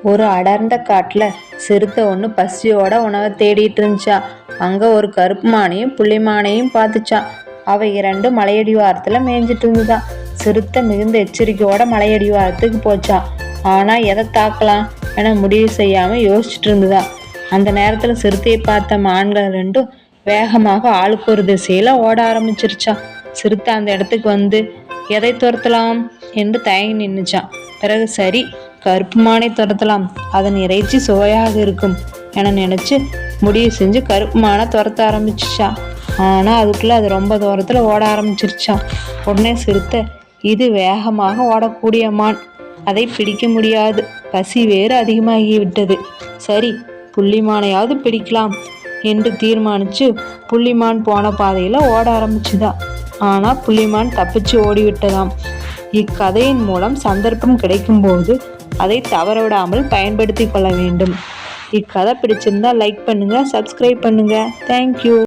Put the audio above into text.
ஒரு அடர்ந்த காட்டுல சிறுத்தை ஒன்று பசியோட உணவை தேடிட்டு இருந்துச்சா. அங்க ஒரு கருப்பு மானையும் புள்ளிமானையும் பார்த்துச்சான். அவை இரண்டு மலையடிவாரத்துல மேய்ஞ்சிட்டு இருந்துதா. சிறுத்தை மிகுந்த எச்சரிக்கையோட மலையடிவாரத்துக்கு போச்சா. ஆனா எதை தாக்கலாம் என முடிவு செய்யாம யோசிச்சுட்டு இருந்துதா. அந்த நேரத்துல சிறுத்தையை பார்த்த மான்கள் ரெண்டும் வேகமாக ஆளுக்கு ஒரு திசையில ஓட ஆரம்பிச்சிருச்சா. சிறுத்தை அந்த இடத்துக்கு வந்து எதை துரத்தலாம் என்று தயங்கி நின்னுச்சான். பிறகு சரி, கருப்பு மானை துரத்தலாம், அதன் இறைச்சி சுவையாக இருக்கும் என நினைச்சு முடிவு செஞ்சு கருப்பு மானை துரத்த ஆரம்பிச்சிச்சா. ஆனா அதுக்குள்ள அது ரொம்ப தூரத்துல ஓட ஆரம்பிச்சிருச்சா. உடனே சிறுத்தை, இது வேகமாக ஓடக்கூடிய மான், அதை பிடிக்க முடியாது, பசி வேறு அதிகமாகி விட்டது, சரி புள்ளிமானையாவது பிடிக்கலாம் என்று தீர்மானிச்சு புள்ளிமான் போன பாதையில ஓட ஆரம்பிச்சுதா. ஆனா புள்ளிமான் தப்பிச்சு ஓடிவிட்டதாம். இக்கதையின் மூலம் சந்தர்ப்பம் கிடைக்கும் போது அதை தவறவிடாமல் பயன்படுத்தி கொள்ள வேண்டும். இக்கதை பிடிச்சிருந்தா லைக் பண்ணுங்க, சப்ஸ்கிரைப் பண்ணுங்க. தேங்க்யூ.